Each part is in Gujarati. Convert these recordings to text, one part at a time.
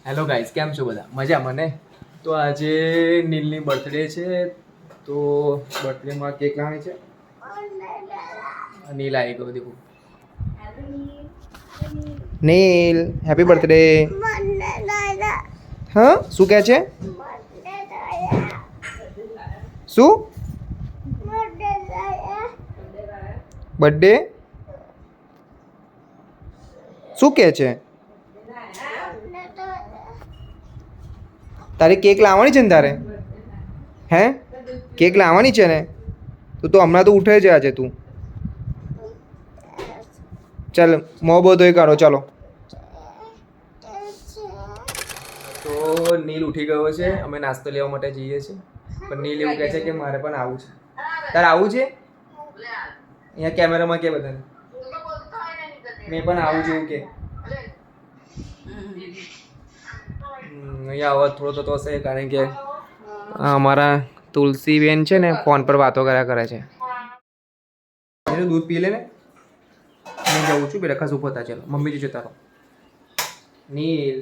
હેલો ગાઈસ, કેમ છો બધા? મજામાં ને? તો આજે નીલની બર્થડે છે, તો બર્થડેમાં કેક લાવવાની છે. નીલ આવી ગયો દેખો. નીલ હેપી બર્થડે. હા, શું કહે છે? શું બર્થડે શું કહે છે? તારે કેક લાવવાની છે ને? તારે હે કેક લાવવાની છે ને? તો હમણાં તો ઉઠે છે આજે તું. ચાલ મોં બહુ ધોઈ કાઢો ચાલો. તો નીલ ઉઠી ગયો છે, અમે નાસ્તો લેવા માટે જઈએ છીએ, પણ નીલ એવું કહે છે કે મારે પણ આવું છે. તારે આવું છે? અહીંયા કેમેરામાં કે બધાને મેં પણ આવું છું કે અહીંયા અવાજ થોડો થતો હશે કારણ કે અમારા તુલસીબેન છે ને ફોન પર વાતો કર્યા કરે છે. એનું દૂધ પી લે ને. હું જઉં છું બેટા ખાસ ઉભો થા. ચાલો મમ્મી જતા રહો. નીલ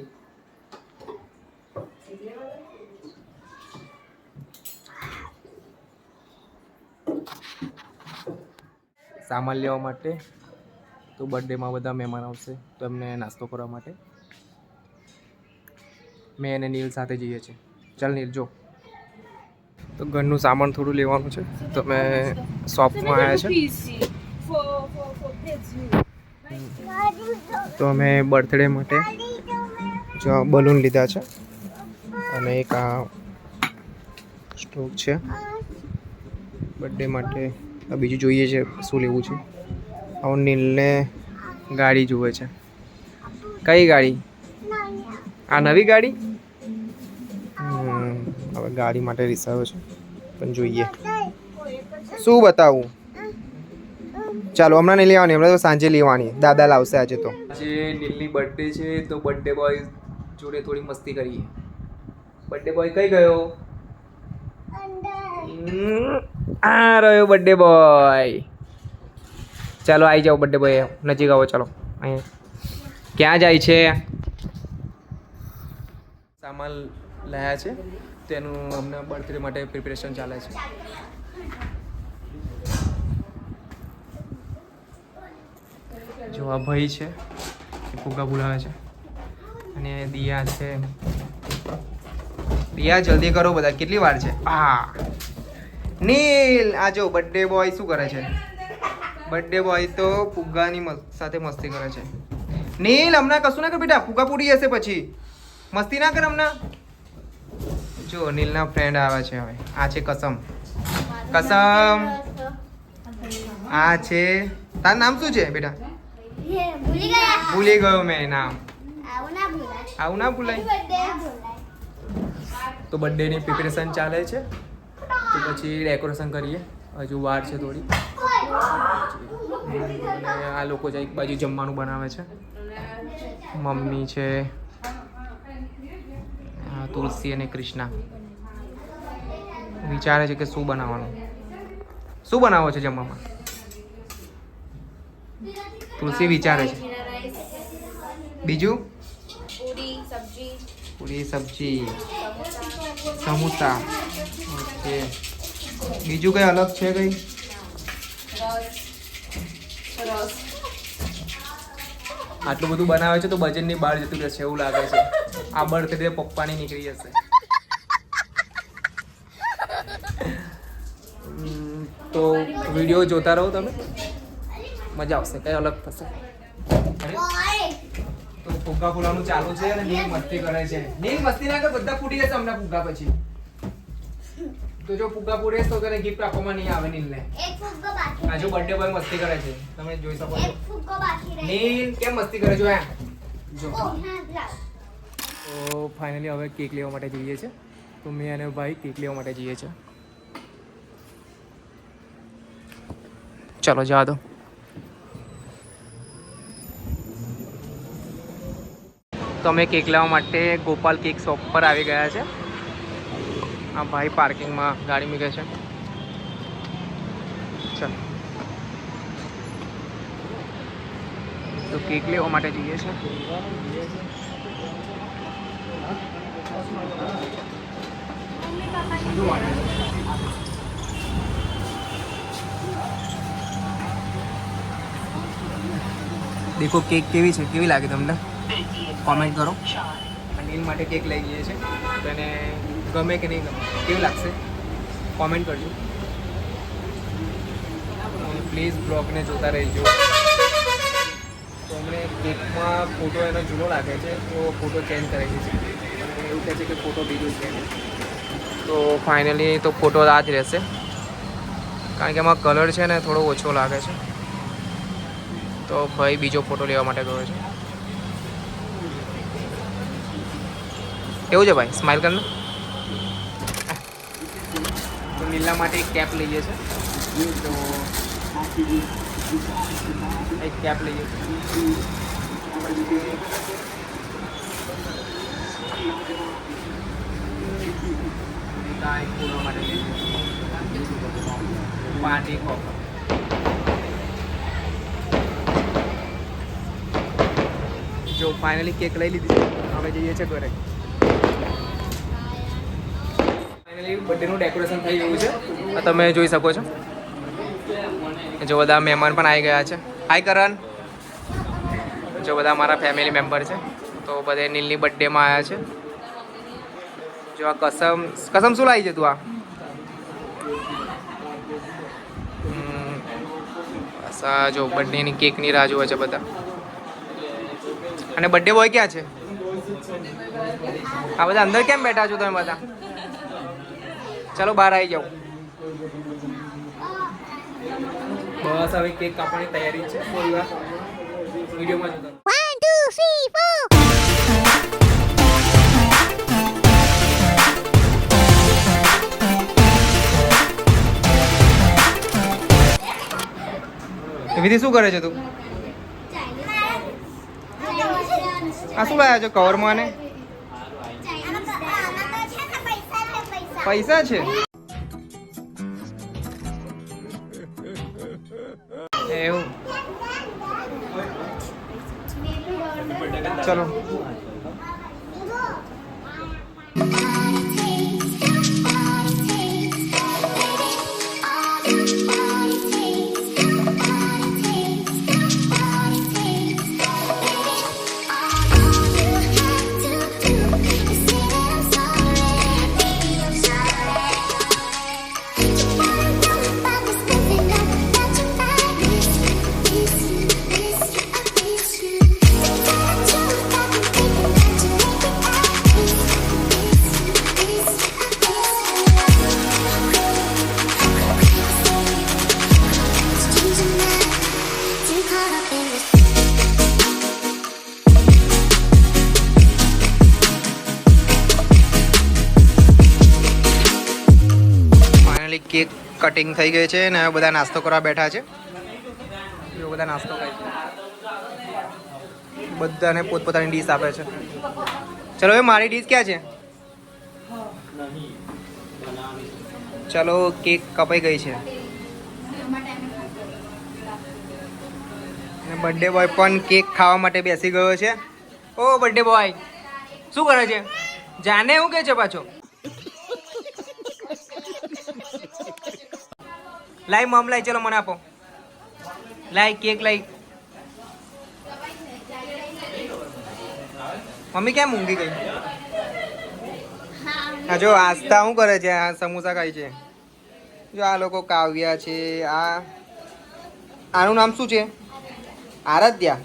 સામાન લેવા માટે તો બર્થડેમાં બધા મહેમાન આવશે તો એમને નાસ્તો કરવા માટે મેં અને નીલ સાથે જઈએ છીએ. ચાલ નીલ જો. તો ઘરનું સામાન થોડું લેવાનું છે તો અમે શોપમાં આવ્યા છે. તો અમે બર્થડે માટે જો બલૂન લીધા છે અને એક આ સ્ટોક છે બર્થડે માટે. આ બીજું જોઈએ છે શું લેવું છે. આવું નીલને ગાડી જુએ છે. કઈ ગાડી? આ નવી ગાડી. હવે ગાડી માટે રિસાયો છે પણ જોઈએ શું બતાવું. ચાલો હમણાં નહીં લેવાની, હમણાં તો સાંજે લેવાની. દાદા લાવશે આજે. તો આજે નીલની બર્થડે છે તો બર્થડે બોય જોડે થોડી મસ્તી કરીએ. બર્થડે બોય કઈ ગયો? આ રહ્યો બર્થડે બોય. ચાલો આવી જાઓ બર્થડે બોય, નજીક આવો. ચાલો અહીંયા ક્યાં જાય છે? સામાન લાયા છે તેનું અમને બર્થડે માટે પ્રિપેરેશન ચાલે છે. જો આ ભાઈ છે એ ફુગ્ગા બોલાવે છે અને દિયા છે. દિયા જલ્દી કરો બધા, કેટલી વાર છે? હા નીલ આ જો બર્થડે બોય શું કરે છે? બર્થડે બોય તો ફુગ્ગાની સાથે મસ્તી કરે છે. નીલ હમણાં કશું ના કર બેટા, ફુગ્ગા ફૂટી જશે પછી. મસ્તી ના કર હમણાં. જો નીલના ફ્રેન્ડ આવે છે હવે. આ છે કસમ. કસમ આ છે. તારું નામ શું છે બેટા? ભૂલી ગયો મેં નામ. આવું ના ભૂલાય. તો બર્થડેની પ્રિપેરેશન ચાલે છે તો પછી ડેકોરેશન કરીએ. હજુ વાર છે થોડી. આ લોકો જ એક બાજુ જમવાનું બનાવે છે. મમ્મી છે, તુલસી અને કૃષ્ણા વિચારે છે કે શું બનાવવાનું. શું બનાવો છે જમવામાં? તુલસી વિચારે છે. બીજું પૂરી સબ્જી સમોસા. ઓકે બીજું કઈ અલગ છે કઈ? આટલું બધું બનાવે છે તો બજેટની બહાર જતું રહેશે એવું લાગે છે. આ બર્થડે પપ્પાની નીકળી જશે. તો વિડીયો જોતા રહો તમે, મજા આવશે, કઈ અલગ થશે. તો ફુગ્ગા ફૂલવાનું ચાલુ છે અને નીલ મસ્તી કરે છે. નીલ મસ્તી ના કર, બધા ફૂટી જશે હમણાં ફુગ્ગા પછી. તો જો ફુગ્ગા ફૂટે તો તને ગિફ્ટ આપવામાં નહીં આવે નીલને. આ જો બર્થડે બોય મસ્તી કરે છે, તમે જોઈ શકો છો. નીલ કેમ મસ્તી કરે છો? જો તો ફાઇનલી હવે કેક લેવા માટે જઈએ છીએ. તો મેં અને ભાઈ કેક લેવા માટે જઈએ છીએ. ચાલો જા દો. તો અમે કેક લેવા માટે ગોપાલ કેક શોપ પર આવી ગયા છે. આ ભાઈ પાર્કિંગમાં ગાડી મૂકે છે. ચાલો તો કેક લેવા માટે જઈએ છીએ. દેખો કેક કેવી છે, કેવી લાગે તમને કોમેન્ટ કરો. અનિલ માટે કેક લઈ ગઈએ છે, તો એને ગમે કે નહીં ગમે, કેવું લાગશે કોમેન્ટ કરજો. પ્લીઝ બ્લોગને જોતા રહેજો. તો અમને કેકમાં ફોટો એનો જૂનો લાગે છે, તો ફોટો ચેન્જ કરાવી છે. એવું કહે છે કે ફોટો બીજો છે, તો ફાઇનલી તો ફોટો આ જ રહેશે, કારણ કે એમાં કલર છે ને થોડો ઓછો લાગે છે. તો ભાઈ બીજો ફોટો લેવા માટે ગયો છે. કેવું છે ભાઈ, સ્માઇલ કરને. તો નીલા માટે એક કેપ લઈએ છે, તો એક કેપ લઈએ છે. માટે લઈએ પાર્ટી કોપ. જો ફાઇનલી કેક લઈ લીધી છે, હવે જઈએ છીએ ઘરે. ફાઇનલી બર્થડેનું ડેકોરેશન થઈ ગયું છે, તમે જોઈ શકો છો. જો બધા મહેમાન પણ આવી ગયા છે. હાય કરણ. જો બધા મારા ફેમિલી મેમ્બર છે, તો બધે નીલની બર્થડેમાં આવ્યા છે. જો આ કસમ શું લાવી છે તું? આ બસ આ જો બર્થડેની કેકની રાહ જોવે છે બધા. અને બર્થડે બોય ક્યાં છે? આ બધા અંદર કેમ બેઠા છો તમે બધા? ચાલો બહાર આવી જાઓ. બસ હવે કેક કાપવાની તૈયારી છે, થોડી વાર વિડીયોમાં જોતા. 1 2 3 4 વિધિ શું કરે છે તું? આ શું લાયા છો કવરમાં? ને પૈસા છે એવું? ચલો કેક કટિંગ થઈ ગઈ છે ને બધા નાસ્તો કરવા બેઠા છે. જો બધા નાસ્તો ખાય છે, બધાને પોતપોતાની ડીશ આપે છે. ચલો એ મારી ડીશ ક્યાં છે? ચલો કેક કપાઈ ગઈ છે અને બર્થડે બોય પણ કેક ખાવા માટે બેસી ગયો છે. ઓ બર્થડે બોય શું કરે છે? જાને એવું કે છે પાછો? લાઈ મમ લાઈ, ચલો મને આપો. લાઈ કેક લાઈ. મમ્મી કેમ ઊંઘી ગઈ? હા જો આસ્થા શું કરે છે? આ સમોસા ખાય છે. જો આ લોકો કાવ્યા છે. આનું નામ શું છે? આરાધ્યા.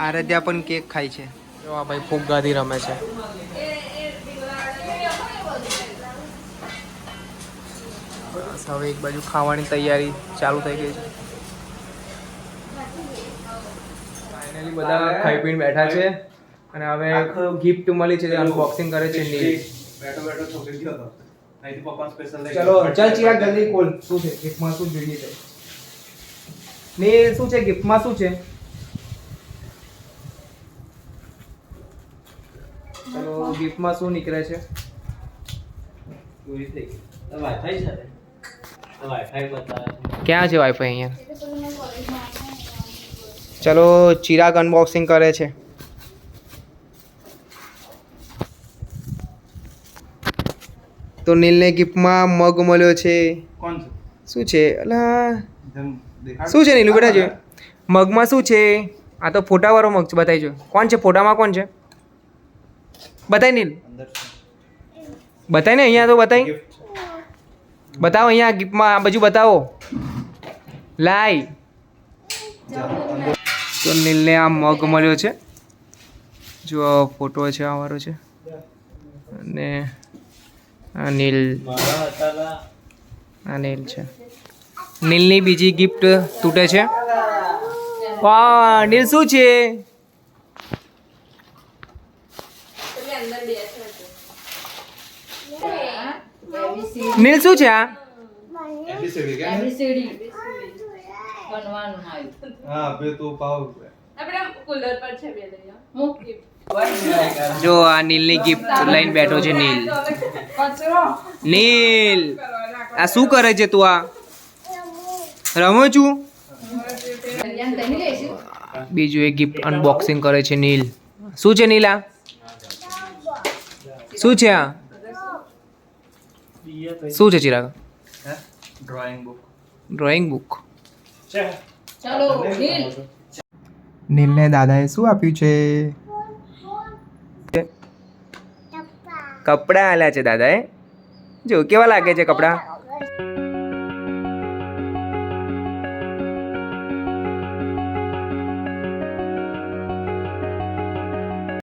આરાધ્યા પણ કેક ખાય છે. જો આ ભાઈ ફુગ્ગાથી રમે છે. બસ હવે એક બાજુ ખાવાની તૈયારી ચાલુ થઈ ગઈ છે. ફાઇનલી બધા ખાઈ પીને બેઠા છે અને હવે ગિફ્ટ મળી છે, અનબોક્સિંગ કરે છે નીલ. ચલો ચાલ ચિરાગ જલ્દી ખોલ, શું છે ગિફ્ટમાં? શું જોઈએ છે નીલ? શું છે ગિફ્ટમાં? શું છે? ચલો ગિફ્ટમાં શું નીકળે છે? ક્યાં છે વાઈફાઈ? અહીંયા. ચલો ચિરાગ અનબોક્સિંગ કરે છે. તો નીલને ગિફ્ટમાં મગ મળ્યો છે. કોણ છે? શું છે અલા જેમ દેખાડ. શું છે નીલું બેટા? જો મગમાં શું છે? આ તો ફોટાવાળો મગ છે. બતાવી જો કોણ છે ફોટામાં, કોણ છે બતાય નીલ. અંદર છે. બતાય ને અહીંયા તો બતાય. Gift. બતાવો અહીંયા ગિફ્ટમાં આ બાજુ બતાવો. લાય તો નીલને આ મગ મળ્યો છે. જો ફોટો છે આ વાળો છે અને આ નીલ, મારા હતાલા. આ નીલ છે. નીલની બીજી ગિફ્ટ તૂટે છે. વાહ નીલ શું છે? નીલ શું છે આ? ABCD કે? હા બે તો પાવ. જો આ નીલની ગિફ્ટ લઈને બેઠો છે નીલ. નીલ આ શું કરે છે તું? આ રમો છું. બીજું એક ગિફ્ટ અનબોક્સિંગ કરે છે નીલ. શું છે નીલ? આ શું છે? આ શું છે Chirag? Drawing book drawing book. છે. ચાલો નીલ. નીલને દાદાએ શું આપ્યું છે? કપડાં આલ્યા છે દાદાએ. જો કેવા લાગે છે કપડાં?